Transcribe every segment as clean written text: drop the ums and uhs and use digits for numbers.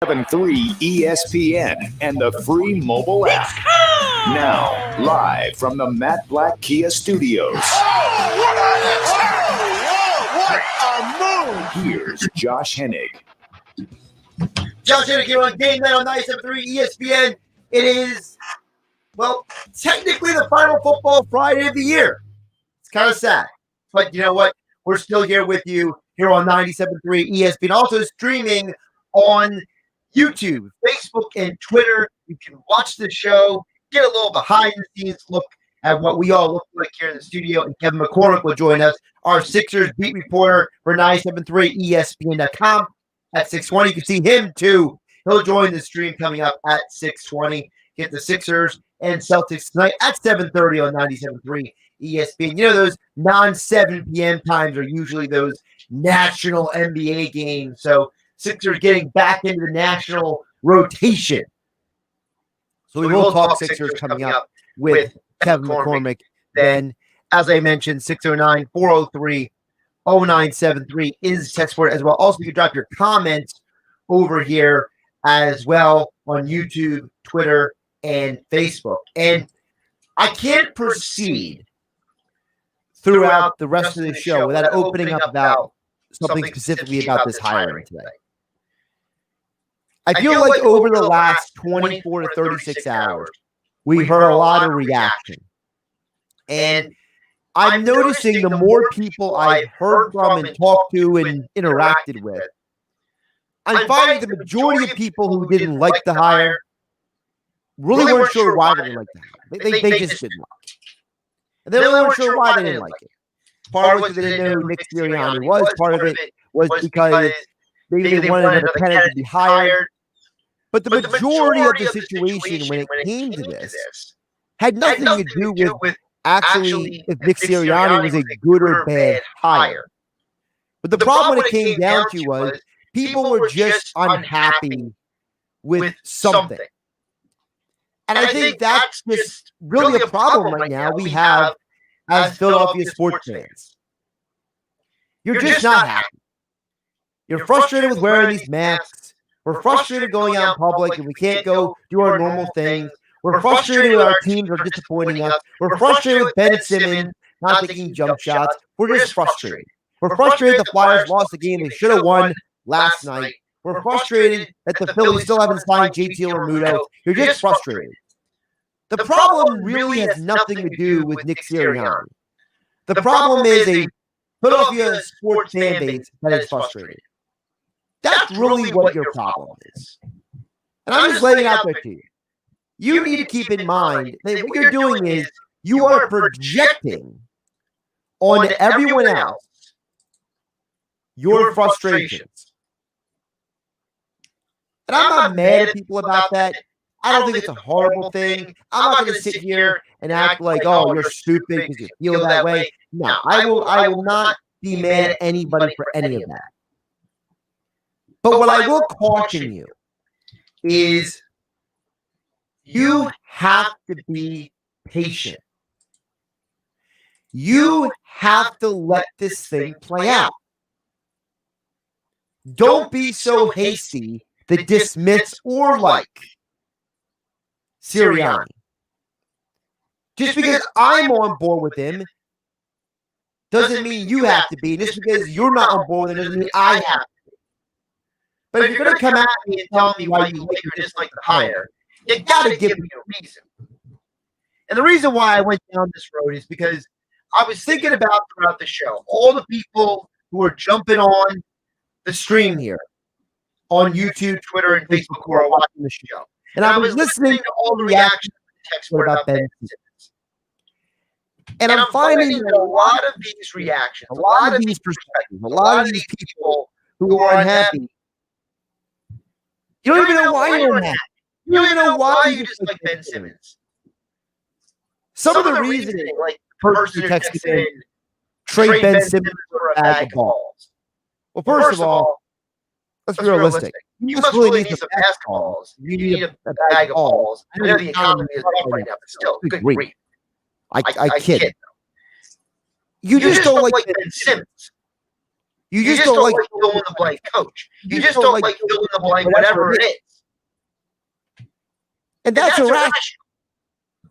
93 ESPN and the free mobile app. Now, live from the Matt Black Kia Studios. What a move! Here's Josh Hennig. Josh Hennig here on GameNight on 97.3 ESPN. It is, well, technically the final football Friday of the year. It's kind of sad. But you know what? We're still here with you here on 97.3 ESPN. Also streaming on YouTube, Facebook, and Twitter. You can watch the show, get a little behind-the-scenes look at what we all look like here in the studio. And Kevin McCormick will join us, our Sixers beat reporter for 97.3 ESPN.com at 6:20. You can see him, too. He'll join the stream coming up at 6:20. Get the Sixers and Celtics tonight at 7:30 on 97.3 ESPN. You know, those non-7 p.m. times are usually those national NBA games. So Sixers getting back into the national rotation. So we will talk Sixers coming up with Kevin McCormick. Then, as I mentioned, 609-403-0973 is text for it as well. Also, you can drop your comments over here as well on YouTube, Twitter, and Facebook. And I can't proceed throughout the rest of the show without opening up about something specifically about this hiring today. I feel like over the last 24 to 36 hours, we heard a lot of reaction. And I'm noticing the more people I've heard from and talked to and interacted with, I'm finding the majority of people who didn't like the hire really weren't sure why they didn't like the hire. They just didn't like it. And they really weren't sure why they didn't like it. Part of it was they didn't know who Nick Sirianni was. Part of it was because maybe they wanted another candidate to be hired. But the majority of the situation when it came to this had nothing to do with actually if Nick Sirianni was a good or bad hire. But the problem when it came down to was people were just unhappy with something. And I think that's just really a problem right now we have as Philadelphia sports fans. You're just not happy. You're frustrated with wearing these masks. We're frustrated going out in public and we can't go do our normal things. We're frustrated with our teams are disappointing us. We're frustrated with Ben Simmons not taking jump shots. We're just frustrated. We're frustrated the Flyers lost the game they should have won last night. We're frustrated that the Phillies still haven't signed JT Realmuto. You're just frustrated. The problem really has nothing to do with Nick Sirianni. The problem is a Philadelphia sports fan base that is frustrated. That's really what your problem is. And I'm just laying it out there to you. You need to keep in mind that what you're doing is you are projecting on everyone else your frustrations. And I'm not mad at people about that. I don't think it's a horrible thing. I'm not going to sit here and act like, oh, you're stupid because you feel that way. No, I will not be mad at anybody for any of that. But what I will caution you is you have to be patient. You have to let this thing play out. Don't be so hasty to dismiss or like Sirianni. Just because I'm on board with him doesn't mean you have to be. Just because you're not on board with him doesn't mean I have to. But if you're going to come at me and tell me why you like or dislike the hire, you got to give me a reason. And the reason why I went down this road is because I was thinking about throughout the show, all the people who are jumping on the stream here on YouTube, Twitter, and Facebook who are watching the show. And I was listening to all the reactions to the text about Ben Simmons. And I'm finding that a lot of these reactions, a lot of these perspectives, a lot of these people who are unhappy, you don't even know why you're unhappy. You don't even know why you dislike Ben Simmons. Some of the reasoning, like the person who texted in, trade Ben Simmons for a bag of balls. Well, first of all, let's be realistic. You must really need some basketballs. You need a bag of balls. I know the economy is rough right now, but still, good grief. I kid. You just don't like Ben Simmons. You just don't like fill in the blank coach. You just don't like fill in the blank whatever it is. And that's irrational.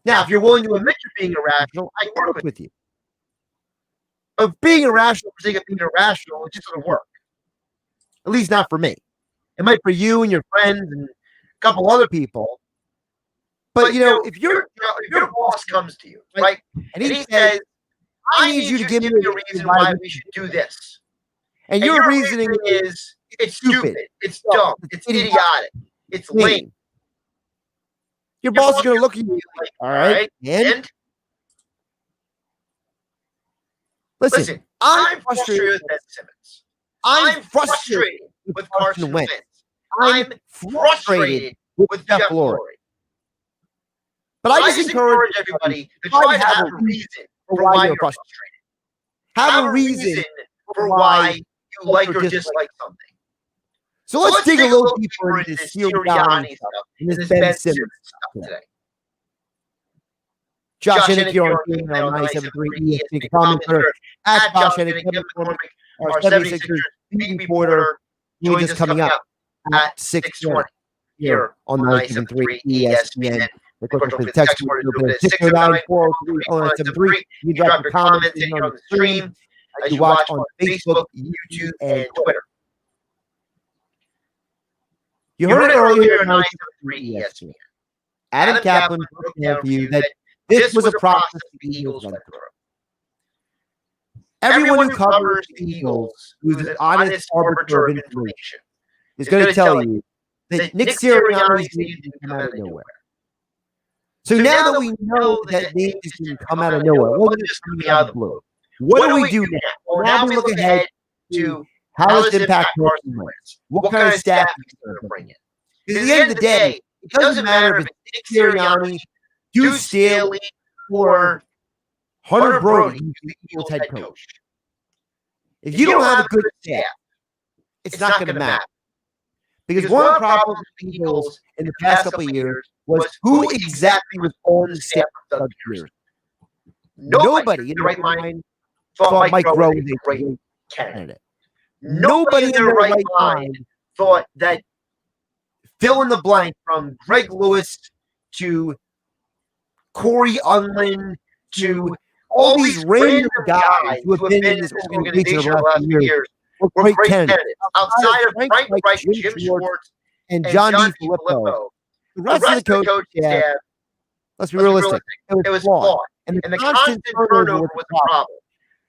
Now, if you're willing to admit you're being irrational, I can work with you. But being irrational for sake of being irrational, it just doesn't work. At least not for me. It might for you and your friends and a couple other people. But if your boss comes to you, right, and he says, I need you to give me a reason why we should do this. And your reasoning is it's stupid, it's dumb, it's idiotic, it's lame. Your boss is going to look at you like, all right, and listen, I'm frustrated with Ben Simmons. I'm frustrated with Carson Wentz. I'm frustrated with Jeff Lurie. But I just encourage everybody to try to have a reason for why you're frustrated. Have a reason for why you like or dislike something. So let's dig a little deeper into this Sirianni stuff and this Ben Simmons stuff today. Josh Hennig here on GameNight on 97.3 ESPN. Comment Twitter at Josh Hennig. Kevin McCormick, our 76ers beat reporter, joins us coming up at 6:20 here on 97.3 ESPN. The text word is 609-403-0973. You drop your comments in here on the stream as you watch on Facebook, YouTube, and Twitter. You heard it earlier on 97.3 ESPN. Adam Kaplan broke down for you that this was a process the Eagles went through. Everyone who covers the Eagles, who's an honest arbiter of information, is going to tell you that Nick Sirianni's name didn't come out of nowhere. So now that we know that name didn't come out of nowhere, it wasn't just coming out of the blue. What do we do now? Well, now we look ahead to how does it impact Carson Wentz? What kind of staff is going to bring in? Because at the end of the day, it doesn't matter if it's Nick Sirianni, Deuce Staley, or Hunter Brody, who's the Eagles head coach. If you don't have a good staff, it's not going to matter. Because one of the problems with the Eagles in the past couple of years was who exactly was on the staff of Doug Peterson. Nobody in their right mind thought Mike Rowe was a great candidate. Nobody in their right mind thought that fill in the blank from Greg Lewis to Corey Unlin to all these random guys who have been in this organization over the last few years were great candidates. Outside of Frank Reich, Jim Schwartz, and John DeFilippo, the rest of the coaching staff, let's be realistic, it was flawed. And the constant turnover was a problem.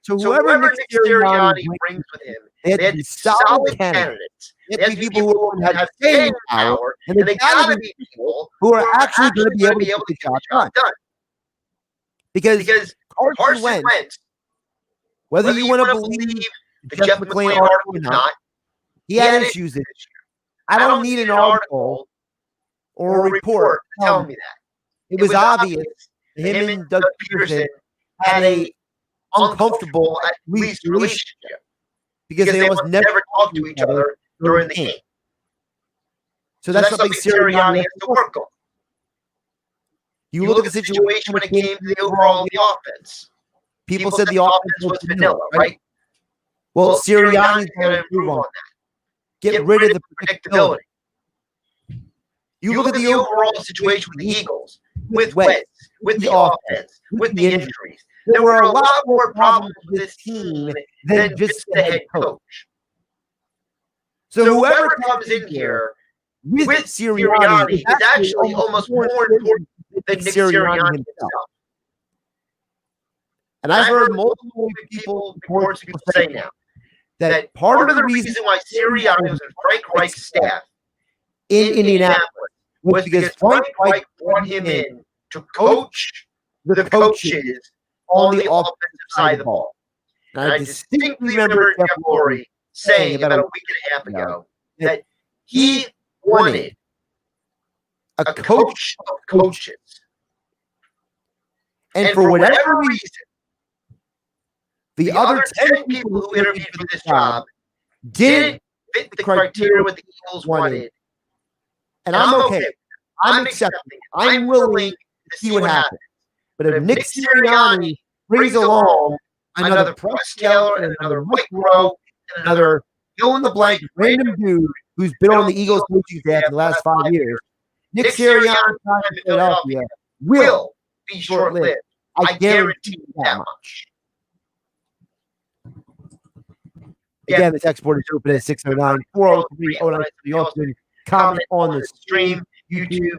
So whoever Nick Sirianni brings with him, they had to be solid candidates. They had to be people who had staying power, and they got to be people who are actually going to be able to get the job done. Because Carson Wentz, whether you want to believe the Jeff McClain article or not, he had issues this year. I don't need an article or a report to tell me that. It was obvious that him and Doug Peterson had a uncomfortable, at least, relationship because they almost never talked to each other during the game. So that's something Sirianni has to work on. You look at the situation when it came to the overall of the offense. People said the offense was vanilla, right? Well, Sirianni's going to improve on that. Get rid of the predictability. You look at the overall situation with the Eagles, with Wentz, with the offense, with the injuries. There were a lot more problems with this team than just the head coach. So whoever comes in here with Sirianni is actually almost more important than Nick Sirianni himself. And I've heard multiple reports of people say now that part of the reason why Sirianni was in Frank Reich's staff in Indianapolis was because Frank Reich brought him in to coach the coaches on the offensive side of the ball. And I distinctly remember Jeff Lurie saying about a week and a half ago that he wanted a coach of coaches. And for whatever reason, the other 10 people who interviewed for this job didn't fit the criteria what the Eagles wanted. And I'm okay. I'm accepting. I'm willing to see what happens. But if Nick Sirianni brings along another Press Taylor and another Mike Rowe another fill-in-the-blank random dude who's been on the Eagles coaching staff in the last 5 years. Nick Sirianni's time in Philadelphia will be short-lived. I guarantee you that much. Again, the text board is open at 609-403-09. You also can comment on the stream, YouTube,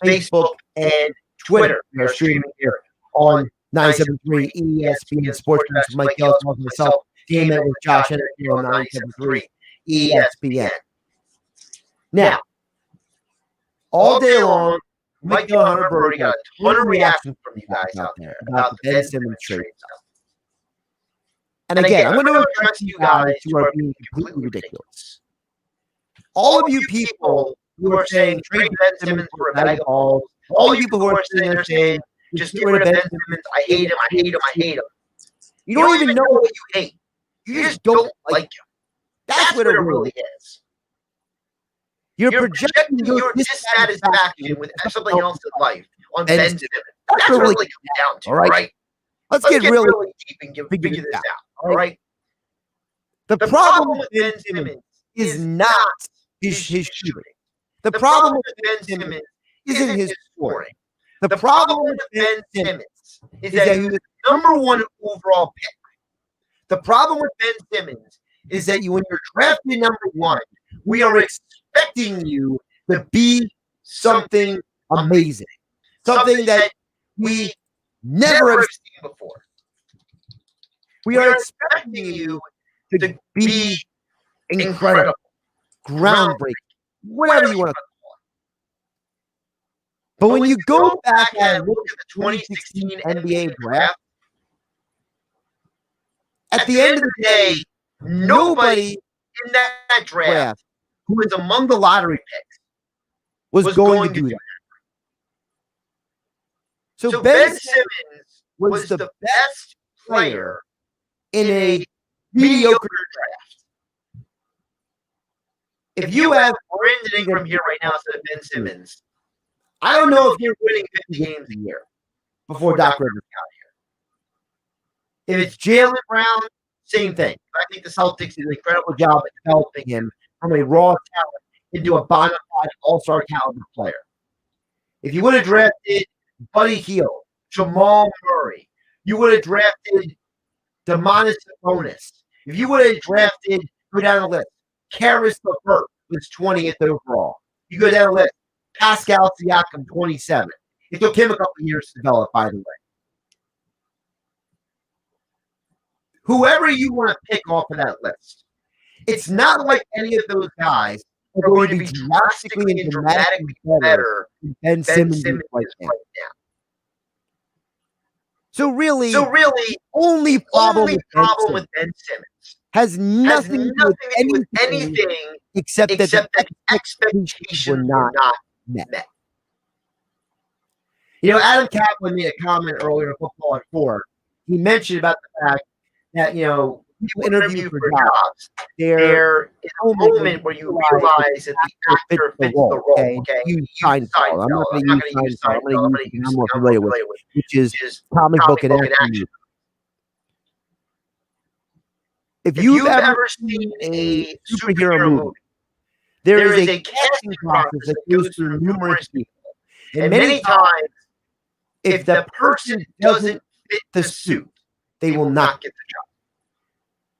Facebook, and Twitter. We are streaming here on 973 ESPN Sports with Mike Ellis, myself, GameNight with Josh Hennig here on 973 ESPN. Now, all day long, Mike and Hunter Brody got a ton of reactions from you guys out there about the Ben Simmons trade. And again, I'm going to address you guys who are being completely ridiculous. All of you people who are saying trade Ben Simmons for a bag of balls, all you people who are sitting there saying, just get rid of Ben Simmons, I hate him, I hate him, I hate him. You don't even know what you hate. You just don't like him. That's what it really is. You're projecting your dissatisfaction with something else in life on Ben Simmons. That's what it really comes down to, all right? Let's get really deep and figure this out, all right? The problem with Ben Simmons is not his shooting. The problem with Ben Simmons isn't his scoring. The problem with Ben Simmons is that he was the #1 overall pick. The problem with Ben Simmons is that when you're drafted #1, we are expecting you to be something amazing, something that we never have seen before. We are expecting you to be incredible, groundbreaking, whatever you want to call it. But when you go back and look at the 2016 NBA draft, at the end of the day, nobody in that draft who was among the lottery picks was going to do that. So Ben Simmons was the best player in a mediocre draft. If you have Brandon Ingram here right now instead of Ben Simmons, I don't know if you're winning 50 games a year before Doc Rivers got here. If it's Jaylen Brown, same thing. I think the Celtics did an incredible job at developing him from a raw talent into a bona fide all-star caliber player. If you would have drafted Buddy Hield, Jamal Murray, you would have drafted Domantas Sabonis. If you would have drafted, go down the list, Karis LeVert was 20th overall. You go down the list, Pascal Siakam, 27. It took him a couple of years to develop, by the way. Whoever you want to pick off of that list, it's not like any of those guys are going to be drastically and dramatically better than Ben Simmons right now. So really, only problem with Ben Simmons has nothing to do with anything except that the expectations were not met. You know, Adam Kaplan made a comment earlier in Football at 4. He mentioned about the fact that, you know, people interview for jobs. There is a moment where you realize that the actor fits the role. Okay? You sign I'm not going to use sign I'm going to use I'm more familiar with, which is comic book and action. If you've ever seen a superhero movie, there is a casting process that goes through numerous people. And many times, if the person doesn't fit the suit, they will not get the job.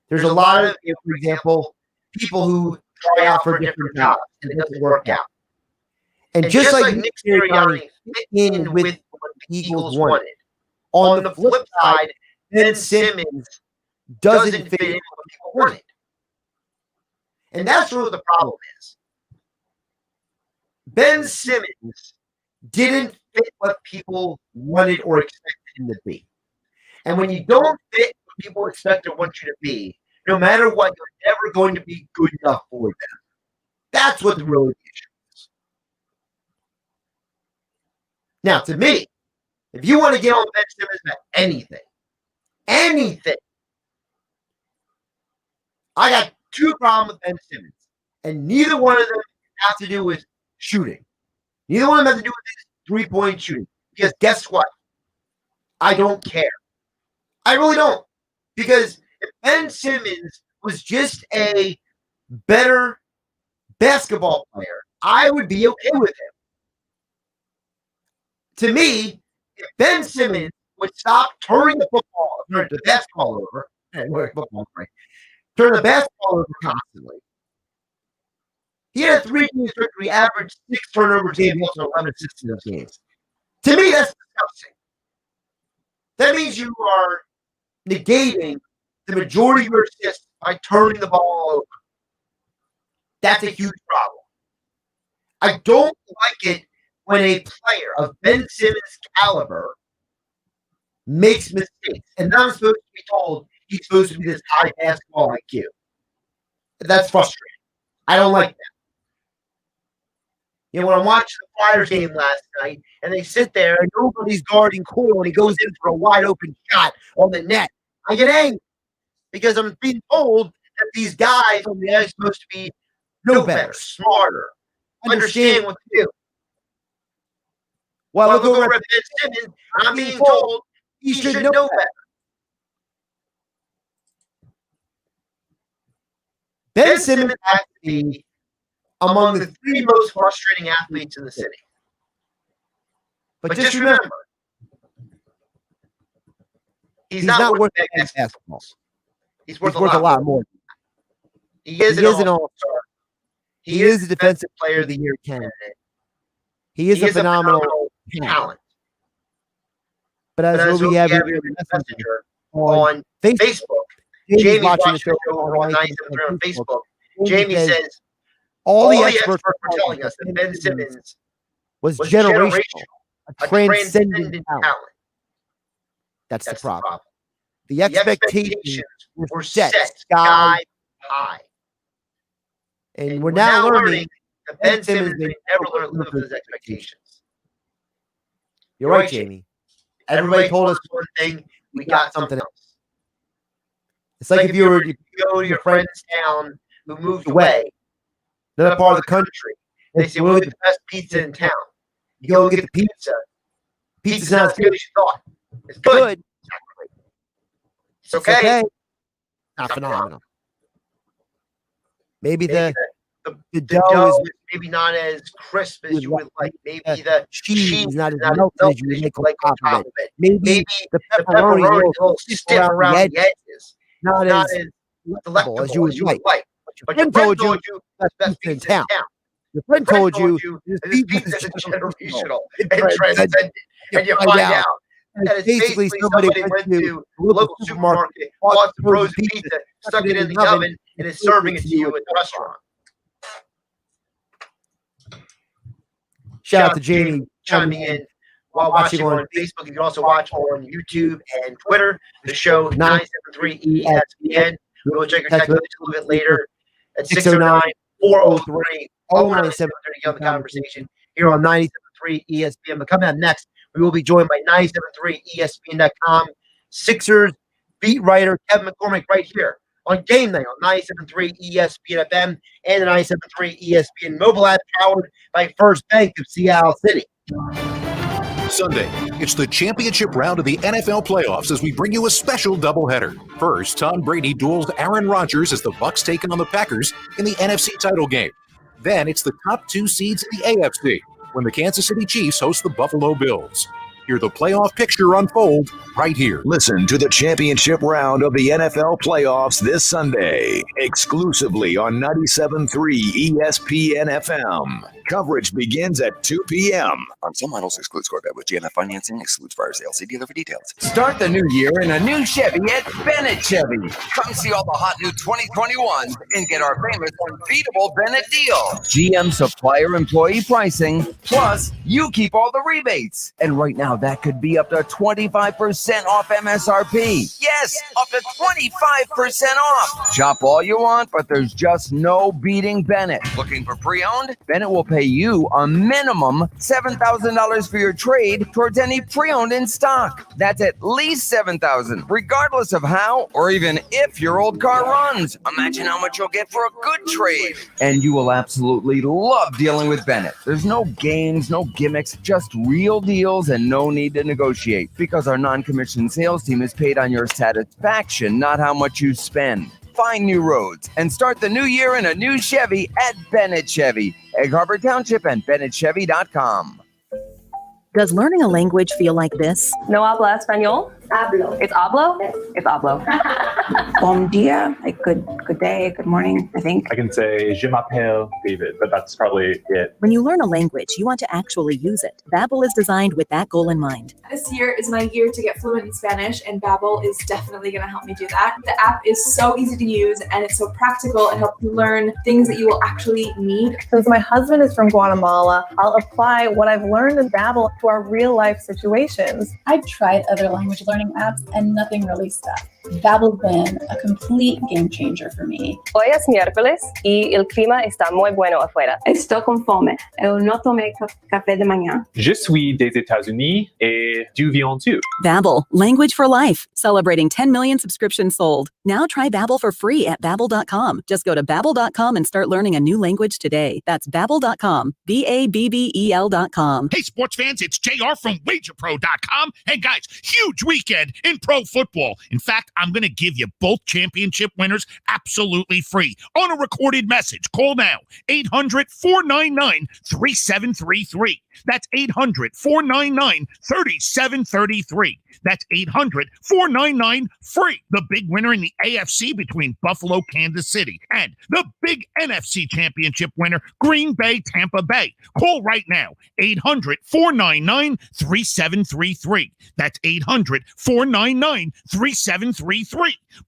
There's a lot of, for example, people who try out for different jobs and it doesn't work out. And just like Nick Sirianni fit in with what the Eagles wanted, on the flip side, Ben Simmons doesn't fit in with what people wanted. And that's what the problem is. Ben Simmons didn't fit what people wanted or expected him to be. And when you don't fit what people expect or want you to be, no matter what, you're never going to be good enough for them. That's what the real issue is. Now, to me, if you want to get on Ben Simmons about anything, I got two problems with Ben Simmons, and neither one of them have to do with shooting. Neither one of them have to do with his three-point shooting. Because guess what? I don't care. I really don't. Because if Ben Simmons was just a better basketball player, I would be okay with him. To me, if Ben Simmons would stop turning the basketball over, turn the basketball over constantly. He had 3 games where he averaged 6 turnovers a game, also 11 assists in those games. To me, that's disgusting. That means you are negating the majority of your assists by turning the ball over. That's a huge problem. I don't like it when a player of Ben Simmons' caliber makes mistakes and not supposed to be told he's supposed to be this high basketball IQ. That's frustrating. I don't like that. You know, when I'm watching the Flyers game last night and they sit there and nobody's guarding Cole and he goes in for a wide open shot on the net, I get angry because I'm being told that these guys on the ice are supposed to be know better, smarter, understand what to do. Well, look over at Ben Simmons, and I'm being told he should know better. Ben Simmons has to be among the 3 most frustrating athletes in the city. But just remember, he's not worth that basketballs. He's worth a lot more. He is an all-star. He is a defensive player of the year candidate. He is a phenomenal talent. But as we have here messenger on Facebook, Jamie's watching the show on 973 on Facebook. Jamie says, all the experts are telling us that Ben Simmons was generational, a transcendent talent. That's the problem. The expectations were set sky high. And we're now learning that Ben Simmons may never live up to his expectations. You're right, Jamie. Everybody told us one thing, we got something else. It's like if you were to go to your friend's town who moved away, another part of the country. They say, we'll get the best pizza in town. You go get the pizza. Pizza's not as good as you thought. It's good. It's okay. Not phenomenal. Maybe the dough is maybe not as crisp as you would like. Maybe the cheese is not as melted as you would like on top of it. Maybe the pepperoni is a little stiff around the edges. Not as delectable as you would like. But your friend told you that's best pizza in town. Your friend told you this pizza is generational and transcendent. And you find out that it's basically somebody went to a local supermarket, bought some frozen pizza, stuck it in the oven, and is serving it to you at the restaurant. Shout out to Jamie chiming in while watching on Facebook. You can also watch on YouTube and Twitter. The show 973 ESPN. We'll check your text message a little bit later at 609-403-0973 to get on the conversation here on 973 ESPN. But coming up next, we will be joined by 973ESPN.com Sixers beat writer Kevin McCormick right here on Game Night on 973 ESPN FM and the 973 ESPN mobile app powered by First Bank of Seattle City. Sunday, it's the championship round of the NFL playoffs as we bring you a special doubleheader. First, Tom Brady duels Aaron Rodgers as the Bucs take on the Packers in the NFC title game. Then it's the top 2 seeds in the AFC when the Kansas City Chiefs host the Buffalo Bills. Hear the playoff picture unfold right here. Listen to the championship round of the NFL playoffs this Sunday, exclusively on 97.3 ESPN FM. Coverage begins at 2 p.m. On some models, excludes Corvette with GMF financing, excludes prior sale. See dealer for details. Start the new year in a new Chevy at Bennett Chevy. Come see all the hot new 2021s and get our famous unbeatable Bennett deal. GM supplier employee pricing, plus you keep all the rebates. And right now, that could be up to 25% off MSRP. Yes, up to 25% off. Shop all you want, but there's just no beating Bennett. Looking for pre-owned? Bennett will pay you a minimum $7,000 for your trade towards any pre-owned in stock. That's at least $7,000, regardless of how or even if your old car runs. Imagine how much you'll get for a good trade. And you will absolutely love dealing with Bennett. There's no games, no gimmicks, just real deals and no need to negotiate because our non-commissioned sales team is paid on your satisfaction, not how much you spend. find new roads, and start the new year in a new Chevy at Bennett Chevy, Egg Harbor Township, and BennettChevy.com. Does learning a language feel like this? No habla español? Hablo. It's hablo? It's hablo. Bon dia, like good day, good morning, I think. I can say, je m'appelle David, but that's probably it. When you learn a language, you want to actually use it. Babbel is designed with that goal in mind. This year is my year to get fluent in Spanish, and Babbel is definitely going to help me do that. The app is so easy to use, and it's so practical. It helps you learn things that you will actually need. Since my husband is from Guatemala, I'll apply what I've learned in Babbel to our real-life situations. I've tried other language learning apps, and nothing really stuck. Babbel's been a complete game changer for me. Hoy es miércoles y el clima está muy bueno afuera. Estou com fome. Eu não tomei café de manhã. Je suis des États-Unis et du viens tu. Babbel, language for life, celebrating 10 million subscriptions sold. Now try Babbel for free at Babbel.com. Just go to Babbel.com and start learning a new language today. That's Babbel.com, Babbel.com. Hey, sports fans, it's JR from WagerPro.com. And guys, huge weekend in pro football. In fact, I'm going to give you both championship winners absolutely free on a recorded message. Call now, 800-499-3733. That's 800-499-3733. That's 800-499-FREE. The big winner in the AFC between Buffalo, Kansas City, and the big NFC championship winner, Green Bay, Tampa Bay. Call right now, 800-499-3733. That's 800-499-3733.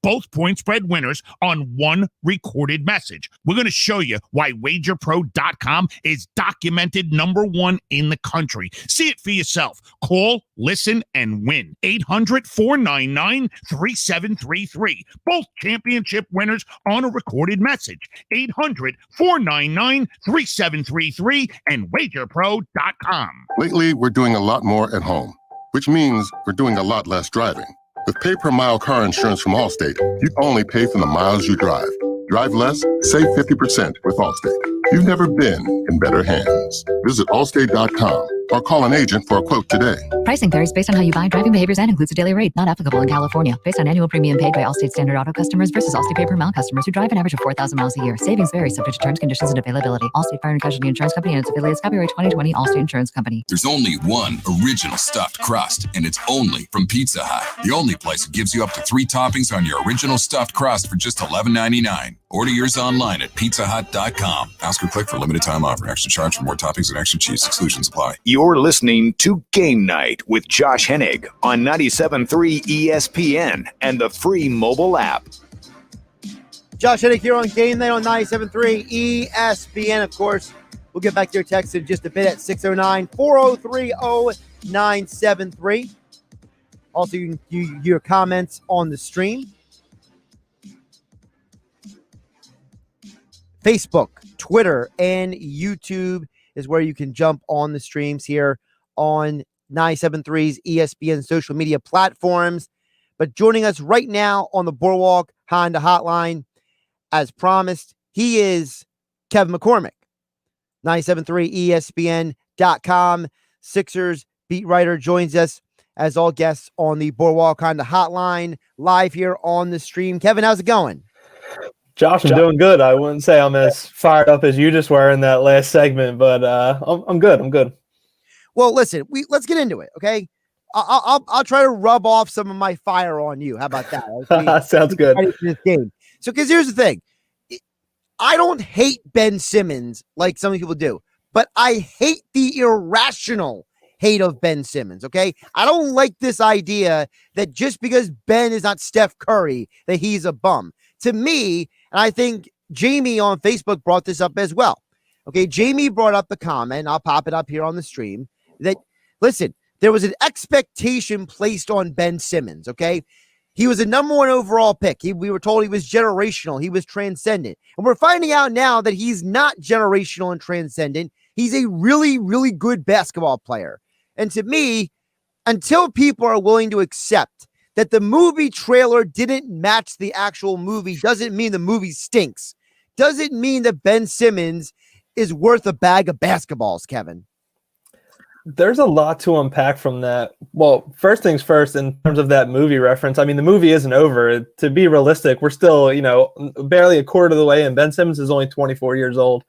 Both point spread winners on one recorded message. We're going to show you why WagerPro.com is documented #1 in the country. See it for yourself. Call, listen, and win. 800-499-3733. Both championship winners on a recorded message. 800-499-3733 and WagerPro.com. Lately, we're doing a lot more at home, which means we're doing a lot less driving. With pay-per-mile car insurance from Allstate, you only pay for the miles you drive. Drive less, save 50% with Allstate. You've never been in better hands. Visit Allstate.com or call an agent for a quote today. Pricing varies based on how you buy, driving behaviors, and includes a daily rate. Not applicable in California. Based on annual premium paid by Allstate Standard Auto customers versus Allstate pay-per-mile customers who drive an average of 4,000 miles a year. Savings vary subject to terms, conditions, and availability. Allstate Fire and Casualty Insurance Company and its affiliates. Copyright 2020 Allstate Insurance Company. There's only one original stuffed crust, and it's only from Pizza Hut. The only place that gives you up to 3 toppings on your original stuffed crust for just $11.99. Order yours online at pizzahut.com. Ask or click for limited time offer. Extra charge for more toppings and extra cheese. Exclusions apply. You're listening to Game Night with Josh Hennig on 97.3 ESPN and the free mobile app. Josh Hennig here on Game Night on 97.3 ESPN. Of course, we'll get back to your text in just a bit at 609-403-0973. Also, you can do your comments on the stream. Facebook, Twitter, and YouTube is where you can jump on the streams here on 97.3's ESPN social media platforms. But joining us right now on the Boardwalk Honda Hotline, as promised, he is Kevin McCormick, 97.3 ESPN.com. Sixers beat writer joins us as all guests on the Boardwalk Honda Hotline live here on the stream. Kevin, how's it going? Josh, I'm doing good. I wouldn't say I'm as fired up as you just were in that last segment, but I'm good. I'm good. Well, listen, let's get into it, okay? I'll try to rub off some of my fire on you. How about that? Sounds good. This game. So, because here's the thing. I don't hate Ben Simmons like some people do, but I hate the irrational hate of Ben Simmons, okay? I don't like this idea that just because Ben is not Steph Curry, that he's a bum. To me, and I think Jamie on Facebook brought this up as well. Okay, Jamie brought up the comment, I'll pop it up here on the stream, that, listen, there was an expectation placed on Ben Simmons, okay? He was a #1 overall pick. We were told he was generational. He was transcendent. And we're finding out now that he's not generational and transcendent. He's a really, really good basketball player. And to me, until people are willing to accept that the movie trailer didn't match the actual movie doesn't mean the movie stinks. Doesn't mean that Ben Simmons is worth a bag of basketballs, Kevin. There's a lot to unpack from that. Well, first things first, in terms of that movie reference, I mean, the movie isn't over. To be realistic, we're still, barely a quarter of the way, and Ben Simmons is only 24 years old.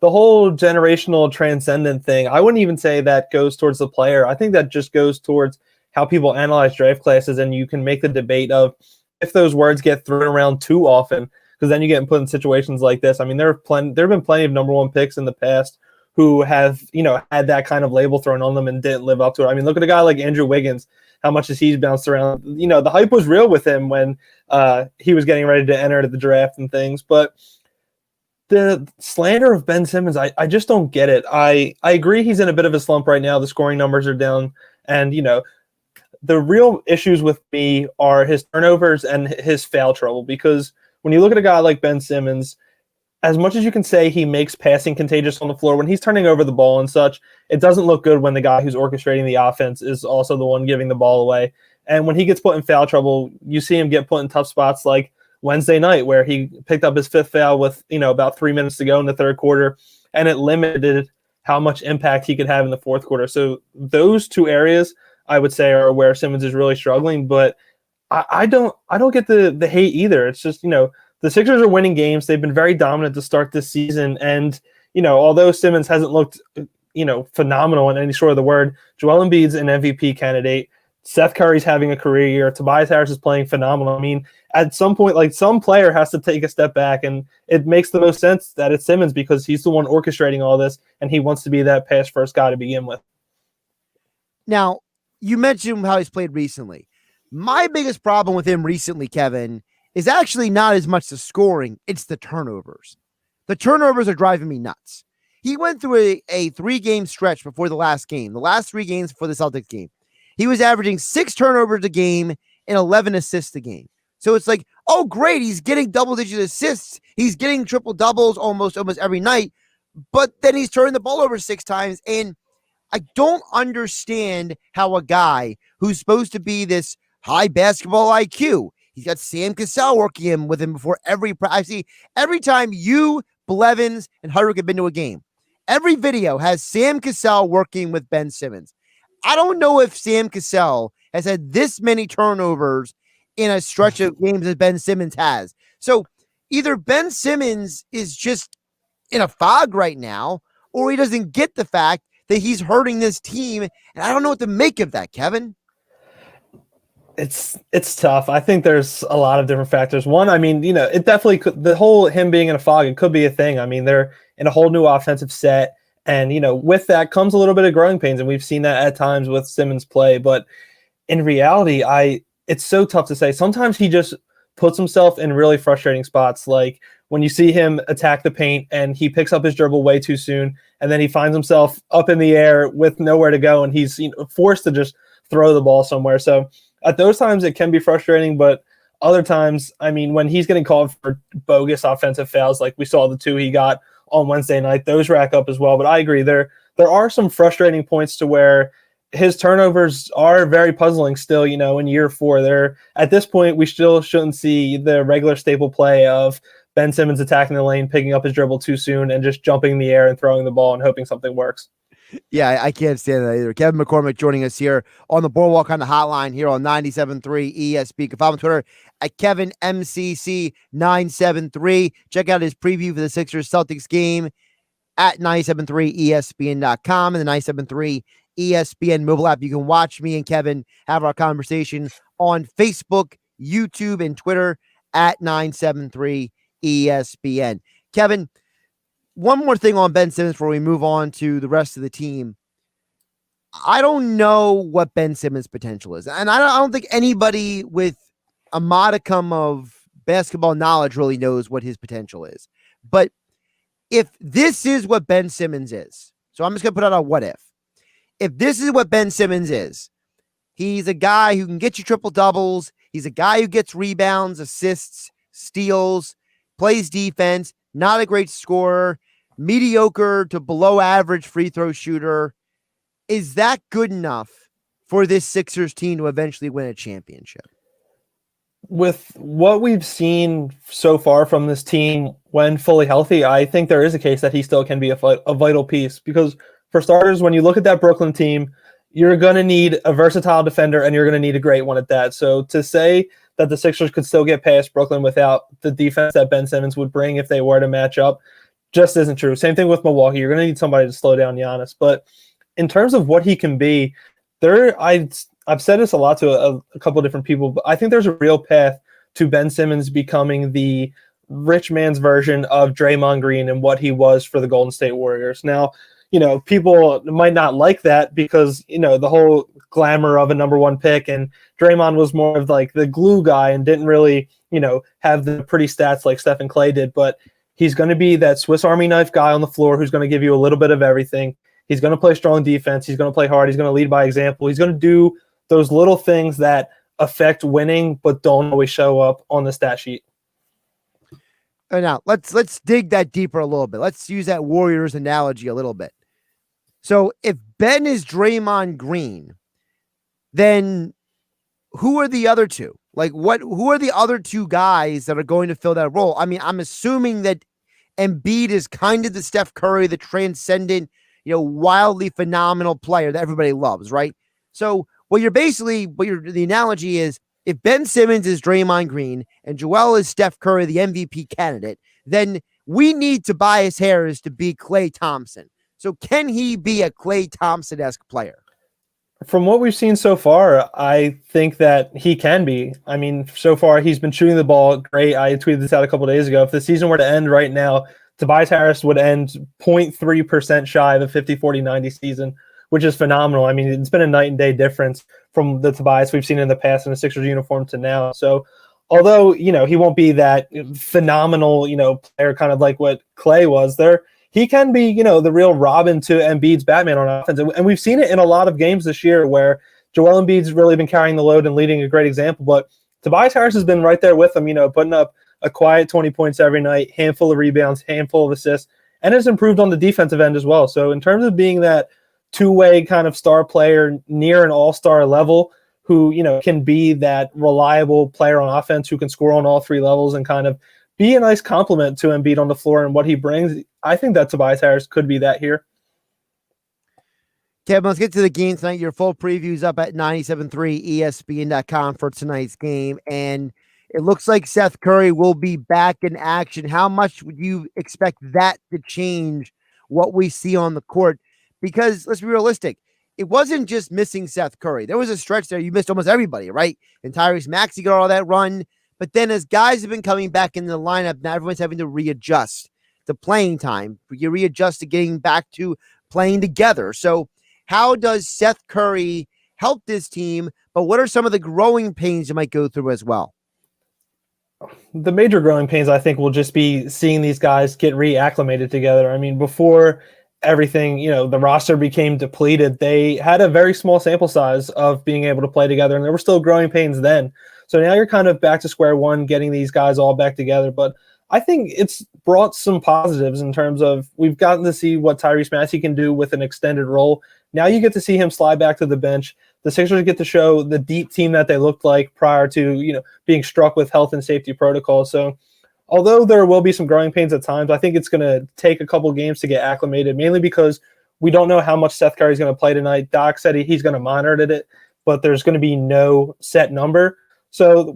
The whole generational transcendent thing, I wouldn't even say that goes towards the player. I think that just goes towards how people analyze draft classes, and you can make the debate of if those words get thrown around too often, because then you get put in situations like this. I mean, there have been plenty of number one picks in the past who have, had that kind of label thrown on them and didn't live up to it. I mean, look at a guy like Andrew Wiggins, how much has he bounced around. The hype was real with him when he was getting ready to enter the draft and things. But the slander of Ben Simmons, I just don't get it. I agree he's in a bit of a slump right now. The scoring numbers are down. And, the real issues with me are his turnovers and his foul trouble. Because when you look at a guy like Ben Simmons, as much as you can say he makes passing contagious on the floor, when he's turning over the ball and such, it doesn't look good when the guy who's orchestrating the offense is also the one giving the ball away. And when he gets put in foul trouble, you see him get put in tough spots like Wednesday night, where he picked up his fifth foul with, about 3 minutes to go in the third quarter, and it limited how much impact he could have in the fourth quarter. So those two areas, I would say, are where Simmons is really struggling. But I don't get the hate either. It's just, the Sixers are winning games. They've been very dominant to start this season. And, although Simmons hasn't looked, phenomenal in any sort of the word, Joel Embiid's an MVP candidate. Seth Curry's having a career year. Tobias Harris is playing phenomenal. I mean, at some point, like, some player has to take a step back, and it makes the most sense that it's Simmons because he's the one orchestrating all this, and he wants to be that pass first guy to begin with. Now, you mentioned how he's played recently. My biggest problem with him recently, Kevin, is actually not as much the scoring, it's the turnovers. The turnovers are driving me nuts. He went through a 3-game stretch before the last game, the last 3 games before the Celtics game. He was averaging 6 turnovers a game and 11 assists a game. So it's like, oh, great, he's getting double-digit assists. He's getting triple-doubles almost every night, but then he's turning the ball over 6 times, and I don't understand how a guy who's supposed to be this high basketball IQ, he's got Sam Cassell working with him before every practice. See, every time you, Blevins, and Hudrick have been to a game, every video has Sam Cassell working with Ben Simmons. I don't know if Sam Cassell has had this many turnovers in a stretch of games as Ben Simmons has. So either Ben Simmons is just in a fog right now, or he doesn't get the fact that he's hurting this team. And I don't know what to make of that, Kevin. It's tough. I think there's a lot of different factors. One, I mean, it definitely could, the whole him being in a fog, it could be a thing. I mean, they're in a whole new offensive set. And, with that comes a little bit of growing pains. And we've seen that at times with Simmons' play. But in reality, it's so tough to say. Sometimes he just puts himself in really frustrating spots. Like when you see him attack the paint and he picks up his dribble way too soon, and then he finds himself up in the air with nowhere to go, and he's forced to just throw the ball somewhere. So at those times, it can be frustrating. But other times, I mean, when he's getting called for bogus offensive fouls, like we saw the 2 he got on Wednesday night, those rack up as well. But I agree, there are some frustrating points to where his turnovers are very puzzling still, in year 4. At this point, we still shouldn't see the regular staple play of Ben Simmons attacking the lane, picking up his dribble too soon, and just jumping in the air and throwing the ball and hoping something works. Yeah, I can't stand that either. Kevin McCormick joining us here on the Boardwalk on the Hotline here on 97.3 ESP. You can follow him on Twitter at KevinMCC973. Check out his preview for the Sixers Celtics game at 97.3ESPN.com and the 97.3 ESPN mobile app. You can watch me and Kevin have our conversation on Facebook, YouTube, and Twitter at 973 ESPN. Kevin, one more thing on Ben Simmons before we move on to the rest of the team. I don't know what Ben Simmons' potential is. And I don't think anybody with a modicum of basketball knowledge really knows what his potential is. But if this is what Ben Simmons is, so I'm just going to put out a what if. If this is what Ben Simmons is, he's a guy who can get you triple doubles. He's a guy who gets rebounds, assists, steals, plays defense, not a great scorer, mediocre to below average free throw shooter. Is that good enough for this Sixers team to eventually win a championship? With what we've seen so far from this team when fully healthy, I think there is a case that he still can be a vital piece because For starters, when you look at that Brooklyn team, you're going to need a versatile defender, and you're going to need a great one at that. So to say that the Sixers could still get past Brooklyn without the defense that Ben Simmons would bring if they were to match up just isn't true. Same thing with Milwaukee. You're going to need somebody to slow down Giannis. But in terms of what he can be, I've said this a lot to a couple of different people, but I think there's a real path to Ben Simmons becoming the rich man's version of Draymond Green and what he was for the Golden State Warriors. Now, people might not like that because, the whole glamour of a number one pick, and Draymond was more of like the glue guy and didn't really, have the pretty stats like Stephen Clay did, but he's going to be that Swiss Army knife guy on the floor who's going to give you a little bit of everything. He's going to play strong defense. He's going to play hard. He's going to lead by example. He's going to do those little things that affect winning but don't always show up on the stat sheet. And now let's dig that deeper a little bit. Let's use that Warriors analogy a little bit. So if Ben is Draymond Green, then who are the other two? Like who are the other two guys that are going to fill that role? I mean, I'm assuming that Embiid is kind of the Steph Curry, the transcendent, wildly phenomenal player that everybody loves, right? So the analogy is, if Ben Simmons is Draymond Green and Joel is Steph Curry, the MVP candidate, then we need Tobias Harris to be Klay Thompson. So can he be a Klay Thompson-esque player? From what we've seen so far, I think that he can be. I mean, so far he's been shooting the ball great. I tweeted this out a couple of days ago. If the season were to end right now, Tobias Harris would end 0.3% shy of a 50-40-90 season, which is phenomenal. I mean, it's been a night and day difference from the Tobias we've seen in the past in the Sixers uniform to now. So although, he won't be that phenomenal, player kind of like what Klay was there, he can be, the real Robin to Embiid's Batman on offense. And we've seen it in a lot of games this year where Joel Embiid's really been carrying the load and leading a great example. But Tobias Harris has been right there with him, putting up a quiet 20 points every night, handful of rebounds, handful of assists, and has improved on the defensive end as well. So in terms of being that two-way kind of star player near an all-star level who, can be that reliable player on offense who can score on all three levels and kind of be a nice compliment to Embiid on the floor and what he brings, I think that Tobias Harris could be that here. Kevin, let's get to the game tonight. Your full preview's up at 97.3ESPN.com for tonight's game. And it looks like Seth Curry will be back in action. How much would you expect that to change what we see on the court? Because let's be realistic. It wasn't just missing Seth Curry. There was a stretch there you missed almost everybody, right? And Tyrese Maxey got all that run. But then as guys have been coming back in the lineup, now everyone's having to readjust to playing time. You readjust to getting back to playing together. So how does Seth Curry help this team? But what are some of the growing pains you might go through as well? The major growing pains, I think, will just be seeing these guys get reacclimated together. I mean, before everything, the roster became depleted, they had a very small sample size of being able to play together, and there were still growing pains then. So now you're kind of back to square one, getting these guys all back together. But I think it's brought some positives in terms of we've gotten to see what Tyrese Maxey can do with an extended role. Now you get to see him slide back to the bench. The Sixers get to show the deep team that they looked like prior to, being struck with health and safety protocols. So although there will be some growing pains at times, I think it's going to take a couple games to get acclimated, mainly because we don't know how much Seth Curry is going to play tonight. Doc said he's going to monitor it, but there's going to be no set number. So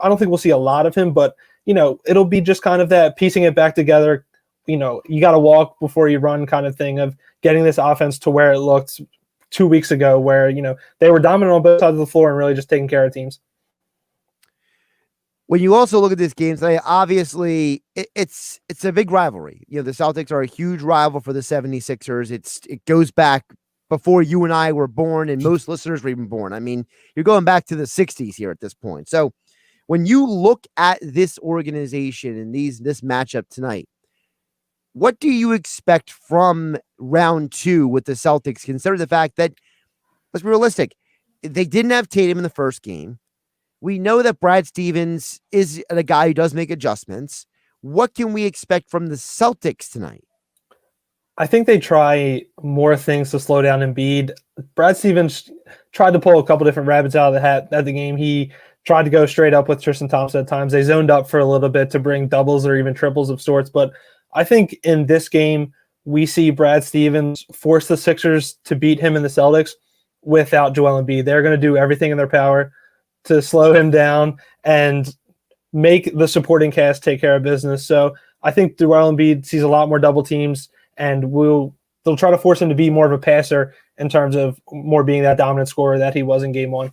I don't think we'll see a lot of him, but, it'll be just kind of that piecing it back together. You got to walk before you run kind of thing of getting this offense to where it looked 2 weeks ago where, they were dominant on both sides of the floor and really just taking care of teams. When you also look at this game today, obviously it's a big rivalry. The Celtics are a huge rival for the 76ers. It goes back before you and I were born and most listeners were even born. I mean, you're going back to the 60s here at this point. So when you look at this organization and this matchup tonight, what do you expect from round two with the Celtics, consider the fact that, let's be realistic, they didn't have Tatum in the first game. We know that Brad Stevens is a guy who does make adjustments. What can we expect from the Celtics tonight? I think they try more things to slow down Embiid. Brad Stevens tried to pull a couple different rabbits out of the hat at the game. He tried to go straight up with Tristan Thompson at times. They zoned up for a little bit to bring doubles or even triples of sorts. But I think in this game, we see Brad Stevens force the Sixers to beat him in the Celtics without Joel Embiid. They're going to do everything in their power to slow him down and make the supporting cast take care of business. So I think Joel Embiid sees a lot more double teams, and they'll try to force him to be more of a passer in terms of more being that dominant scorer that he was in game one.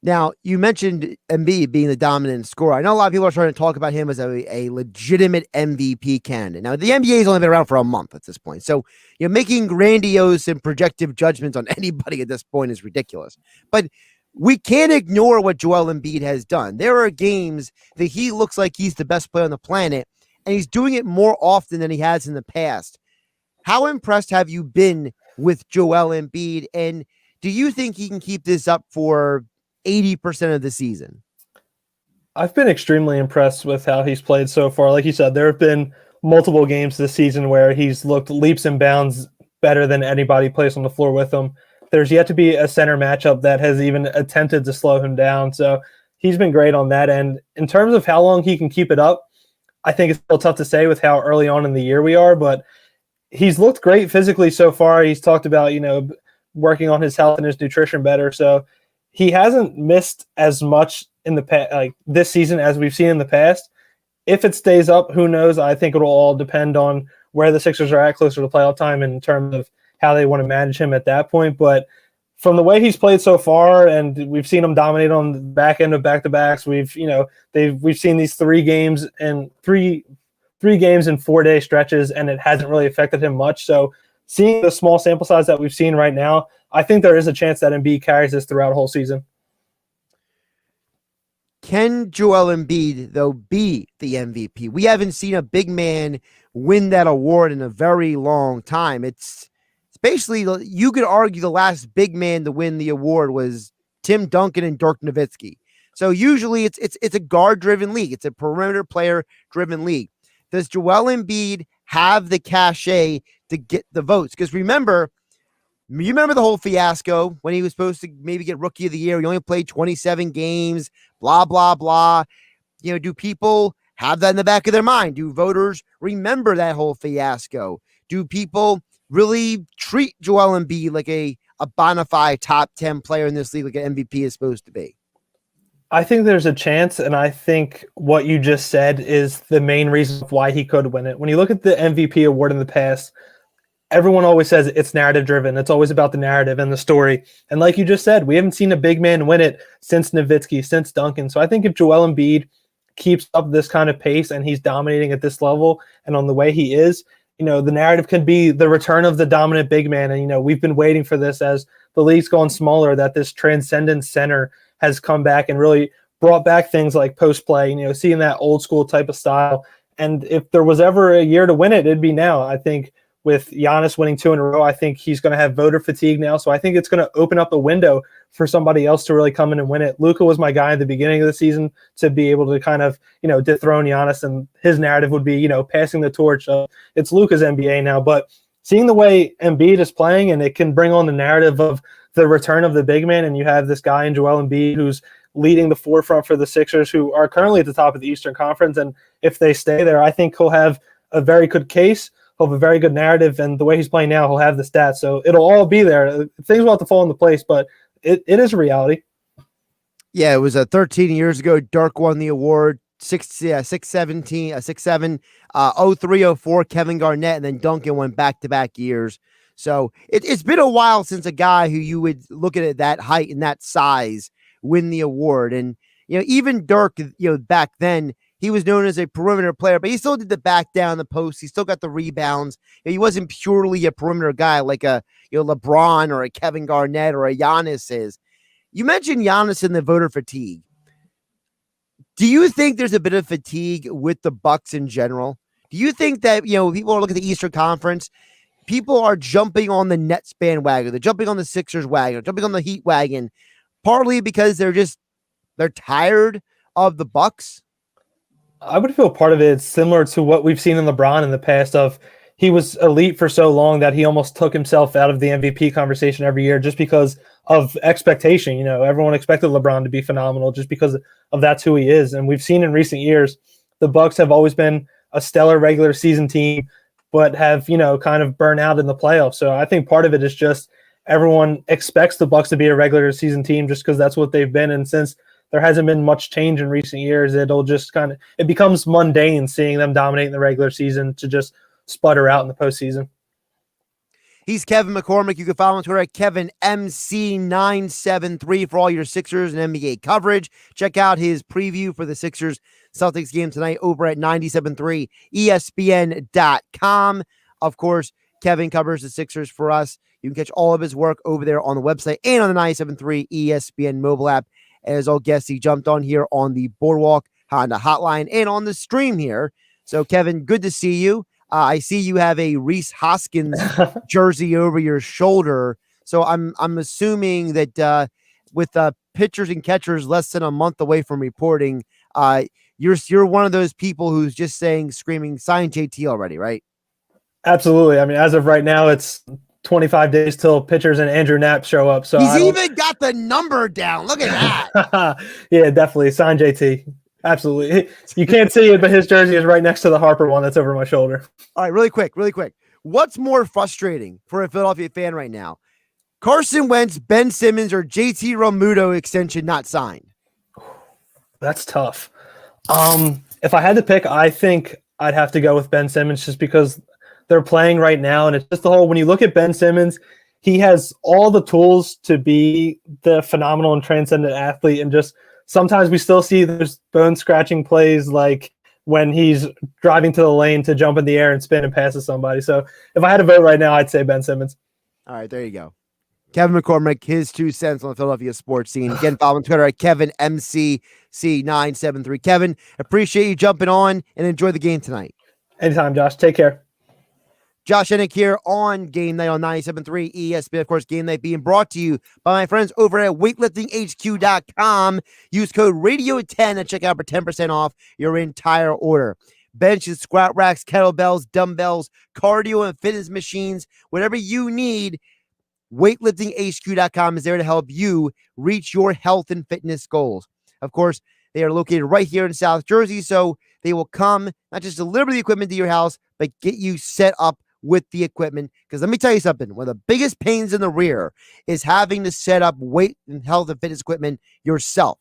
Now, you mentioned Embiid being the dominant scorer. I know a lot of people are trying to talk about him as a legitimate MVP candidate. Now, the NBA has only been around for a month at this point. So, making grandiose and projective judgments on anybody at this point is ridiculous. But we can't ignore what Joel Embiid has done. There are games that he looks like he's the best player on the planet, and he's doing it more often than he has in the past. How impressed have you been with Joel Embiid, and do you think he can keep this up for 80% of the season? I've been extremely impressed with how he's played so far. Like you said, there have been multiple games this season where he's looked leaps and bounds better than anybody plays on the floor with him. There's yet to be a center matchup that has even attempted to slow him down. So he's been great on that end. In terms of how long he can keep it up, I think it's still tough to say with how early on in the year we are, but he's looked great physically so far. He's talked about, working on his health and his nutrition better. So he hasn't missed as much in the past, like this season, as we've seen in the past. If it stays up, who knows? I think it'll all depend on where the Sixers are at closer to playoff time in terms of how they want to manage him at that point. But from the way he's played so far, and we've seen him dominate on the back end of back-to-backs, we've seen these three games in 4-day stretches, and it hasn't really affected him much. So seeing the small sample size that we've seen right now, I think there is a chance that Embiid carries this throughout a whole season. Can Joel Embiid, though, be the MVP? We haven't seen a big man win that award in a very long time. It's basically, you could argue the last big man to win the award was Tim Duncan and Dirk Nowitzki. So usually it's a guard-driven league. It's a perimeter player-driven league. Does Joel Embiid have the cachet to get the votes? Because you remember the whole fiasco when he was supposed to maybe get Rookie of the Year. He only played 27 games, blah, blah, blah. Do people have that in the back of their mind? Do voters remember that whole fiasco? Do people really treat Joel Embiid like a bona fide top 10 player in this league, like an MVP is supposed to be? I think there's a chance, and I think what you just said is the main reason why he could win it. When you look at the MVP award in the past, everyone always says it's narrative driven. It's always about the narrative and the story. And like you just said, we haven't seen a big man win it since Nowitzki, since Duncan. So I think if Joel Embiid keeps up this kind of pace and he's dominating at this level and on the way he is, the narrative can be the return of the dominant big man. And, we've been waiting for this as the league's gone smaller, that this transcendent center has come back and really brought back things like post play, seeing that old school type of style. And if there was ever a year to win it, it'd be now. I think with Giannis winning 2 in a row, I think he's going to have voter fatigue now. So I think it's going to open up a window for somebody else to really come in and win it. Luka was my guy at the beginning of the season to be able to kind of, dethrone Giannis, and his narrative would be, passing the torch. It's Luka's NBA now, but seeing the way Embiid is playing, and it can bring on the narrative of the return of the big man, and you have this guy in Joel Embiid who's leading the forefront for the Sixers, who are currently at the top of the Eastern Conference. And if they stay there, I think he'll have a very good case. He'll have a very good narrative, and the way he's playing now, he'll have the stats. So it'll all be there. Things will have to fall into place, but it is a reality. Yeah, it was 13 years ago. Dirk won the award. 6-7, 03-04, Kevin Garnett, and then Duncan went back-to-back years. So it's been a while since a guy who you would look at that height and that size win the award. And, even Dirk, back then, he was known as a perimeter player, but he still did the back down the post. He still got the rebounds. He wasn't purely a perimeter guy like a LeBron or a Kevin Garnett or a Giannis is. You mentioned Giannis and the voter fatigue. Do you think there's a bit of fatigue with the Bucks in general? Do you think that, people are looking at the Eastern Conference, people are jumping on the Nets bandwagon, they're jumping on the Sixers wagon, jumping on the Heat wagon, partly because they're tired of the Bucks? I would feel part of it is similar to what we've seen in LeBron in the past of he was elite for so long that he almost took himself out of the MVP conversation every year just because of expectation. Everyone expected LeBron to be phenomenal just because of that's who he is. And we've seen in recent years, the Bucks have always been a stellar regular season team but have, kind of burnt out in the playoffs. So I think part of it is just everyone expects the Bucks to be a regular season team just because that's what they've been. And since there hasn't been much change in recent years, it'll just it becomes mundane seeing them dominate in the regular season to just sputter out in the postseason. He's Kevin McCormick. You can follow him on Twitter at KevinMC973 for all your Sixers and NBA coverage. Check out his preview for the Sixers Celtics game tonight over at 97.3 ESPN.com. Of course, Kevin covers the Sixers for us. You can catch all of his work over there on the website and on the 97.3 ESPN mobile app. As all guests, he jumped on here on the Boardwalk Honda hotline and on the stream here. So, Kevin, good to see you. I see you have a Reese Hoskins jersey over your shoulder. So I'm assuming that with pitchers and catchers less than a month away from reporting, you're one of those people who's just screaming, sign JT already, right? Absolutely. I mean, as of right now, it's 25 days till pitchers and Andrew Knapp show up. So he's even got the number down. Look at that. Yeah, definitely. Sign JT. Absolutely. You can't see it, but his jersey is right next to the Harper one that's over my shoulder. All right, really quick. What's more frustrating for a Philadelphia fan right now? Carson Wentz, Ben Simmons, or JT Realmuto extension not signed? That's tough. If I had to pick, I think I'd have to go with Ben Simmons just because they're playing right now. And it's just when you look at Ben Simmons, he has all the tools to be the phenomenal and transcendent athlete, and just sometimes we still see those bone-scratching plays like when he's driving to the lane to jump in the air and spin and pass to somebody. So if I had to vote right now, I'd say Ben Simmons. All right, there you go. Kevin McCormick, his 2 cents on the Philadelphia sports scene. Again, follow him on Twitter at KevinMCC973. Kevin, appreciate you jumping on and enjoy the game tonight. Anytime, Josh. Take care. Josh Hennig here on Game Night on 97.3 ESPN. Of course, Game Night being brought to you by my friends over at weightliftinghq.com. Use code RADIO10 and check out for 10% off your entire order. Benches, squat racks, kettlebells, dumbbells, cardio and fitness machines, whatever you need, weightliftinghq.com is there to help you reach your health and fitness goals. Of course, they are located right here in South Jersey, so they will come, not just deliver the equipment to your house, but get you set up with the equipment. Because let me tell you something, one of the biggest pains in the rear is having to set up weight and health and fitness equipment yourself.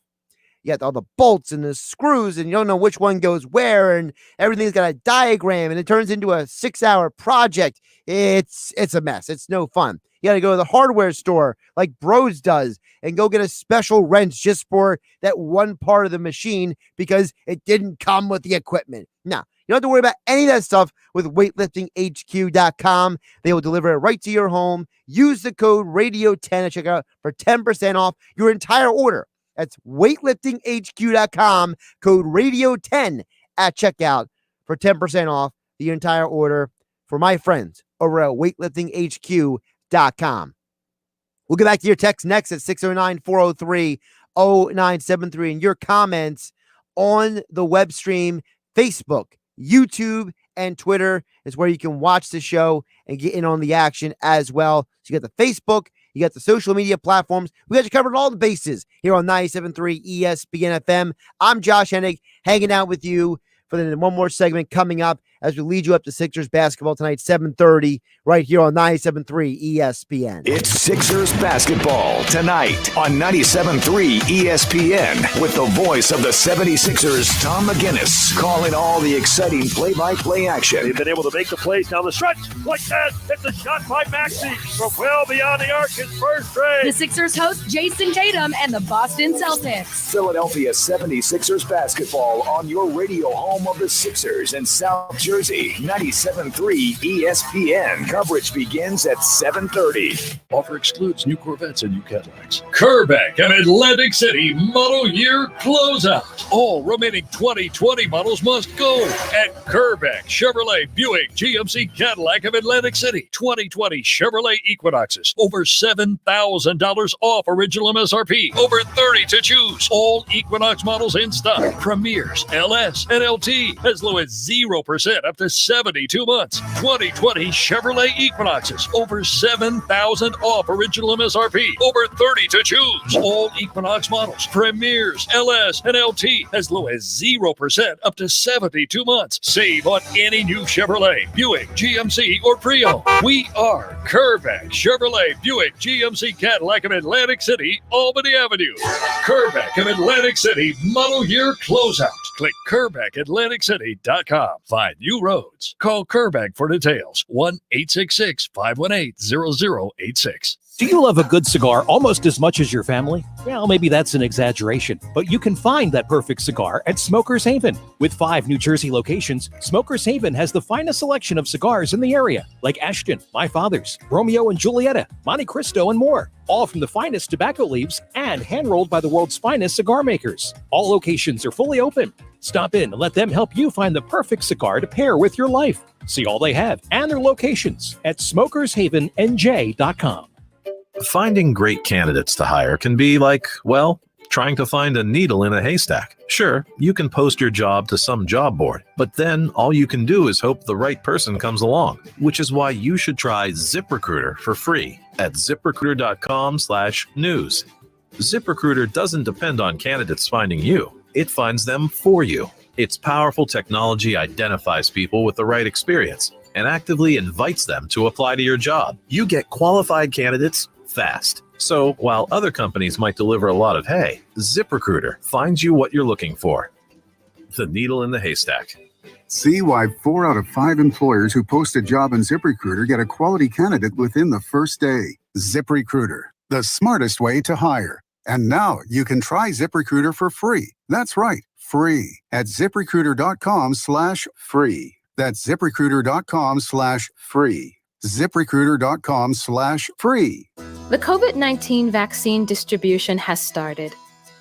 You got all the bolts and the screws, and you don't know which one goes where, and everything's got a diagram, and it turns into a 6-hour project. It's a mess. It's no fun. You got to go to the hardware store like Bros does and go get a special wrench just for that one part of the machine because it didn't come with the equipment. Now, you don't have to worry about any of that stuff with weightliftinghq.com. They will deliver it right to your home. Use the code RADIO10 and check out for 10% off your entire order. That's weightliftinghq.com, code RADIO10 at checkout for 10% off the entire order for my friends over at weightliftinghq.com. We'll get back to your text next at 609-403-0973 and your comments on the web stream. Facebook, YouTube, and Twitter is where you can watch the show and get in on the action as well. So you got the Facebook, you got the social media platforms. We got you covered all the bases here on 97.3 ESPN FM. I'm Josh Hennig, hanging out with you for the one more segment coming up as we lead you up to Sixers basketball tonight, 7:30, right here on 97.3 ESPN. It's Sixers basketball tonight on 97.3 ESPN with the voice of the 76ers, Tom McGinnis, calling all the exciting play-by-play action. They've been able to make the plays down the stretch like that. It's a shot by Maxey from well beyond the arc, his first trade. The Sixers host Jason Tatum and the Boston Celtics. Philadelphia 76ers basketball on your radio home of the Sixers in South Jersey, 97.3 ESPN. Coverage begins at 7:30. Offer excludes new Corvettes and new Cadillacs. Kerbeck and Atlantic City model year closeout. All remaining 2020 models must go at Kerbeck Chevrolet Buick GMC Cadillac of Atlantic City. 2020 Chevrolet Equinoxes. Over $7,000 off original MSRP. Over 30 to choose. All Equinox models in stock. Premiers, LS, and LT as low as 0% up to 72 months. 2020 Chevrolet Equinoxes, over 7,000 off original MSRP. Over 30 to choose. All Equinox models, Premiers, LS, and LT, as low as 0% up to 72 months. Save on any new Chevrolet, Buick, GMC, or Prio. We are Kerbeck Chevrolet, Buick, GMC, Cadillac of Atlantic City, Albany Avenue. Kerbeck of Atlantic City model year closeout. Click KerbeckAtlanticCity.com. Find new roads. Call Kerbeck for details. 1-866-518-0086. Do you love a good cigar almost as much as your family? Well, maybe that's an exaggeration, but you can find that perfect cigar at Smokers Haven. With 5 New Jersey locations, Smokers Haven has the finest selection of cigars in the area, like Ashton, My Father's, Romeo and Julieta, Monte Cristo, and more. All from the finest tobacco leaves and hand-rolled by the world's finest cigar makers. All locations are fully open. Stop in and let them help you find the perfect cigar to pair with your life. See all they have and their locations at smokershavennj.com. Finding great candidates to hire can be like, well, trying to find a needle in a haystack. Sure, you can post your job to some job board, but then all you can do is hope the right person comes along, which is why you should try ZipRecruiter for free at ZipRecruiter.com/news. ZipRecruiter doesn't depend on candidates finding you. It finds them for you. Its powerful technology identifies people with the right experience and actively invites them to apply to your job. You get qualified candidates fast. So while other companies might deliver a lot of hay, ZipRecruiter finds you what you're looking for. The needle in the haystack. See why 4 out of 5 employers who post a job in ZipRecruiter get a quality candidate within the first day. ZipRecruiter, the smartest way to hire. And now you can try ZipRecruiter for free. That's right, free at ZipRecruiter.com/free. That's ZipRecruiter.com/free. ZipRecruiter.com/free. The COVID-19 vaccine distribution has started,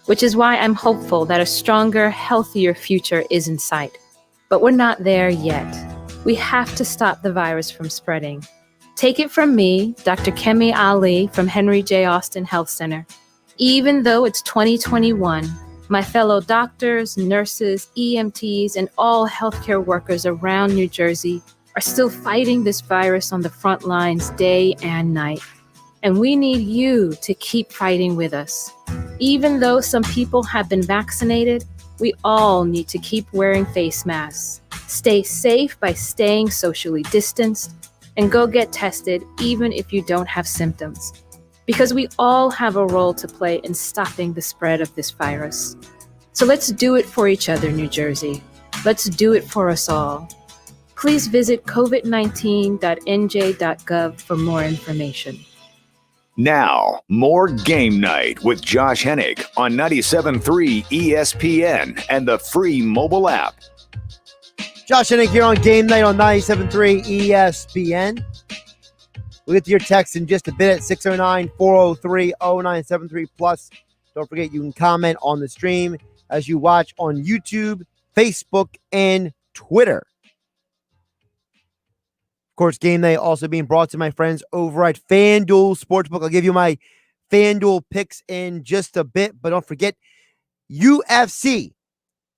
which is why I'm hopeful that a stronger, healthier future is in sight. But we're not there yet. We have to stop the virus from spreading. Take it from me, Dr. Kemi Ali from Henry J. Austin Health Center. Even though it's 2021, my fellow doctors, nurses, EMTs, and all healthcare workers around New Jersey are still fighting this virus on the front lines day and night. And we need you to keep fighting with us. Even though some people have been vaccinated, we all need to keep wearing face masks. Stay safe by staying socially distanced, and go get tested even if you don't have symptoms. Because we all have a role to play in stopping the spread of this virus. So let's do it for each other, New Jersey. Let's do it for us all. Please visit covid19.nj.gov for more information. Now, more Game Night with Josh Hennig on 97.3 ESPN and the free mobile app. Josh Hennig here on Game Night on 97.3 ESPN. We'll get to your text in just a bit at 609-403-0973. Plus, don't forget you can comment on the stream as you watch on YouTube, Facebook, and Twitter. Of course, Game Night also being brought to my friends over at FanDuel Sportsbook. I'll give you my FanDuel picks in just a bit, but don't forget, UFC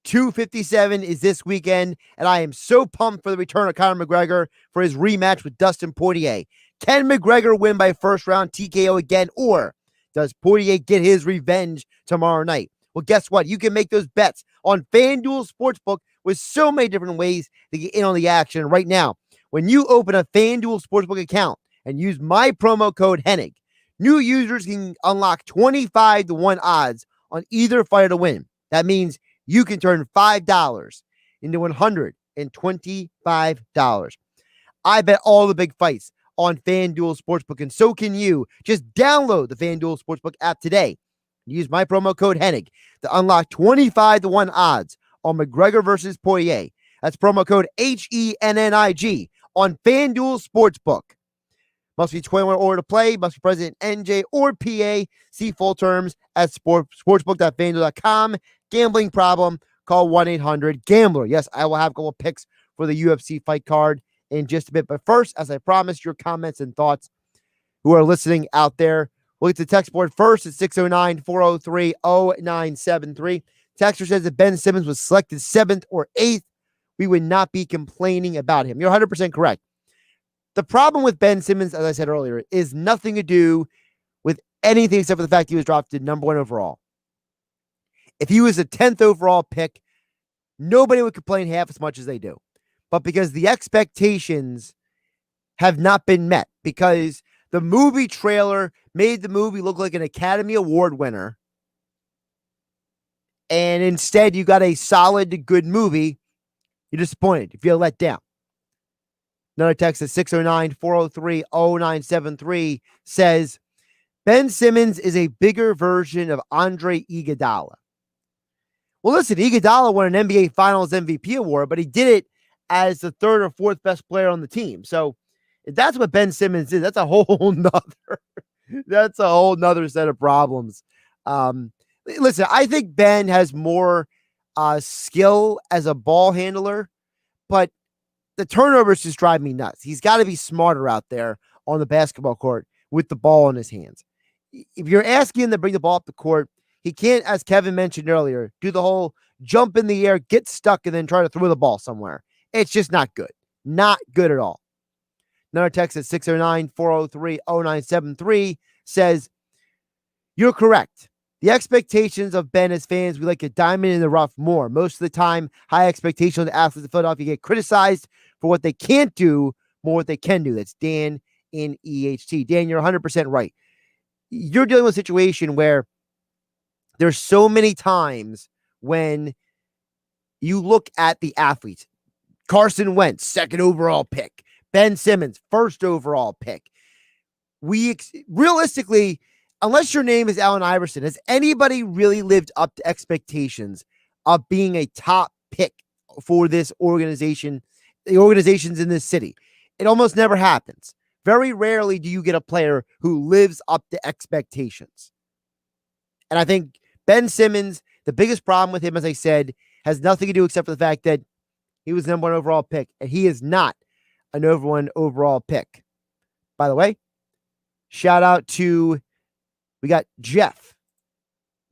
257 is this weekend, and I am so pumped for the return of Conor McGregor for his rematch with Dustin Poirier. Can McGregor win by first round TKO again, or does Poirier get his revenge tomorrow night? Well, guess what? You can make those bets on FanDuel Sportsbook with so many different ways to get in on the action right now. When you open a FanDuel Sportsbook account and use my promo code Hennig, new users can unlock 25-1 odds on either fighter to win. That means you can turn $5 into $125. I bet all the big fights on FanDuel Sportsbook, and so can you. Just download the FanDuel Sportsbook app today. Use my promo code Hennig to unlock 25-1 odds on McGregor versus Poirier. That's promo code HENNIG on FanDuel Sportsbook. Must be 21 or to play. Must be present in NJ or PA. See full terms at sportsbook.fanduel.com. Gambling problem? Call 1-800-GAMBLER. Yes, I will have a couple of picks for the UFC fight card in just a bit. But first, as I promised, your comments and thoughts who are listening out there. We'll get to the text board first at 609-403-0973. Texter says that Ben Simmons was selected 7th or 8th. we would not be complaining about him. You're 100% correct. The problem with Ben Simmons, as I said earlier, is nothing to do with anything except for the fact he was drafted number 1 overall. If he was a 10th overall pick, nobody would complain half as much as they do. But because the expectations have not been met, because the movie trailer made the movie look like an Academy Award winner, and instead you got a solid, good movie, you're disappointed. You feel let down. Another text at 609-403-0973 says, Ben Simmons is a bigger version of Andre Iguodala. Well, listen, Iguodala won an NBA Finals MVP award, but he did it as the 3rd or 4th best player on the team. So if that's what Ben Simmons is, that's a whole nother set of problems. Listen, I think Ben has more skill as a ball handler, but the turnovers just drive me nuts. He's got to be smarter out there on the basketball court with the ball in his hands. If you're asking him to bring the ball up the court, he can't, as Kevin mentioned earlier, do the whole jump in the air, get stuck, and then try to throw the ball somewhere. It's just not good. Not good at all. Another text at 609-403-0973 says, you're correct. The expectations of Ben as fans, we like a diamond in the rough more. Most of the time, high expectations of the athletes of Philadelphia get criticized for what they can't do, more what they can do. That's Dan in EHT. Dan, you're 100% right. You're dealing with a situation where there's so many times when you look at the athletes. Carson Wentz, 2nd overall pick. Ben Simmons, 1st overall pick. Realistically, unless your name is Allen Iverson, has anybody really lived up to expectations of being a top pick for this organization, the organizations in this city? It almost never happens. Very rarely do you get a player who lives up to expectations. And I think Ben Simmons, the biggest problem with him, as I said, has nothing to do except for the fact that he was the number 1 overall pick, and he is not a number 1 overall pick. By the way, shout out to, we got Jeff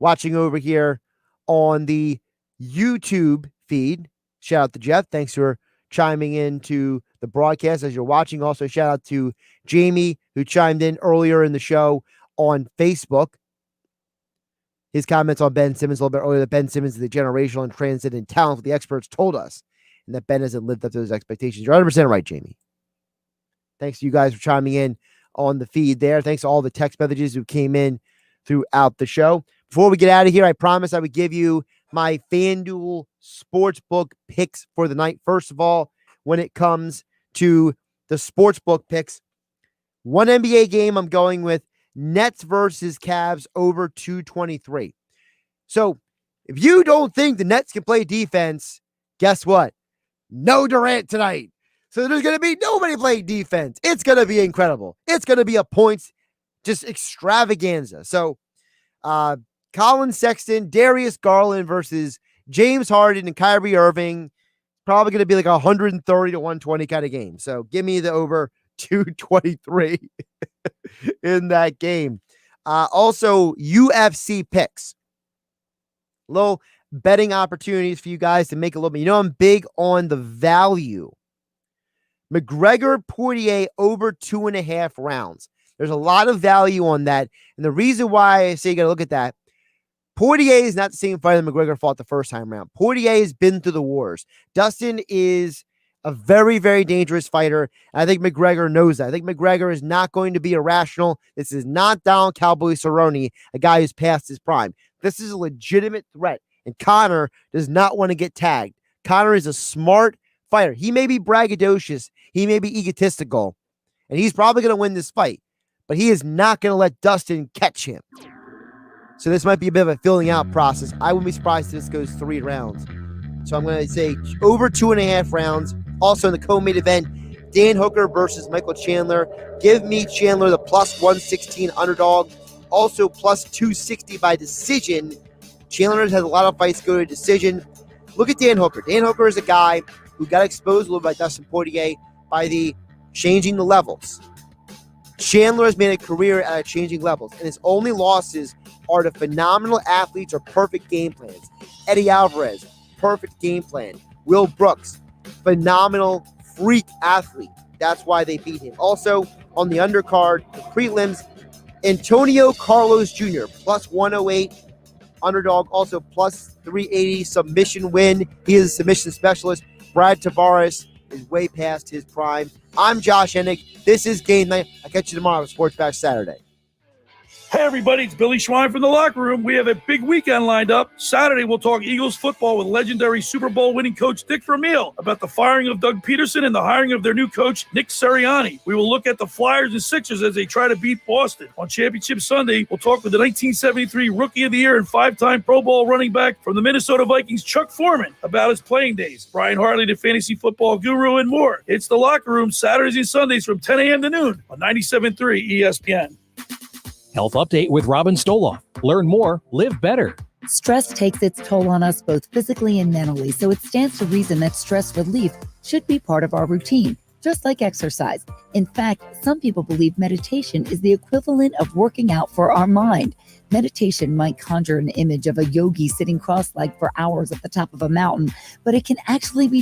watching over here on the YouTube feed. Shout out to Jeff. Thanks for chiming in to the broadcast as you're watching. Also, shout out to Jamie, who chimed in earlier in the show on Facebook. His comments on Ben Simmons a little bit earlier, that Ben Simmons is the generational and transcendent talent the experts told us, and that Ben hasn't lived up to those expectations. You're 100% right, Jamie. Thanks to you guys for chiming in on the feed there. Thanks to all the text messages who came in throughout the show. Before we get out of here, I promised I would give you my FanDuel Sportsbook picks for the night. First of all, when it comes to the Sportsbook picks, one NBA game I'm going with Nets versus Cavs over 223. So if you don't think the Nets can play defense, guess what? No Durant tonight. So there's going to be nobody playing defense. It's going to be incredible. It's going to be a points just extravaganza. So Colin Sexton, Darius Garland versus James Harden and Kyrie Irving. Probably going to be like 130 to 120 kind of game. So give me the over 223 in that game. Also, UFC picks. Little betting opportunities for you guys to make a little bit. You know, I'm big on the value. McGregor Poirier over 2.5 rounds. There's a lot of value on that. And the reason why I say you got to look at that, Poirier is not the same fighter that McGregor fought the first time around. Poirier has been through the wars. Dustin is a very, very dangerous fighter. And I think McGregor knows that. I think McGregor is not going to be irrational. This is not Donald Cowboy Cerrone, a guy who's past his prime. This is a legitimate threat. And Conor does not want to get tagged. Conor is a smart fighter. He may be braggadocious. He may be egotistical. And he's probably going to win this fight. But he is not going to let Dustin catch him. So this might be a bit of a filling out process. I wouldn't be surprised if this goes 3 rounds. So I'm going to say over 2.5 rounds. Also in the co-main event, Dan Hooker versus Michael Chandler. Give me Chandler the plus 116 underdog. Also plus 260 by decision. Chandler has a lot of fights go to decision. Look at Dan Hooker. Dan Hooker is a guy who got exposed a little by Dustin Poirier by the changing the levels. Chandler has made a career at changing levels, and his only losses are to phenomenal athletes or perfect game plans. Eddie Alvarez, perfect game plan. Will Brooks, phenomenal freak athlete. That's why they beat him. Also, on the undercard, the prelims, Antonio Carlos Jr., plus 108 underdog, also plus 380 submission win. He is a submission specialist. Brad Tavares is way past his prime. I'm Josh Hennig. This is Game Night. I'll catch you tomorrow with Sports Bash Saturday. Hey, everybody, it's Billy Schwein from the Locker Room. We have a big weekend lined up. Saturday, we'll talk Eagles football with legendary Super Bowl winning coach Dick Vermeil about the firing of Doug Peterson and the hiring of their new coach, Nick Sirianni. We will look at the Flyers and Sixers as they try to beat Boston. On Championship Sunday, we'll talk with the 1973 Rookie of the Year and 5-time Pro Bowl running back from the Minnesota Vikings, Chuck Foreman, about his playing days. Brian Hartley, the fantasy football guru, and more. It's the Locker Room, Saturdays and Sundays from 10 a.m. to noon on 97.3 ESPN. Health Update with Robin Stoloff. Learn more, live better. Stress takes its toll on us both physically and mentally, so it stands to reason that stress relief should be part of our routine, just like exercise. In fact, some people believe meditation is the equivalent of working out for our mind. Meditation might conjure an image of a yogi sitting cross-legged for hours at the top of a mountain, but it can actually be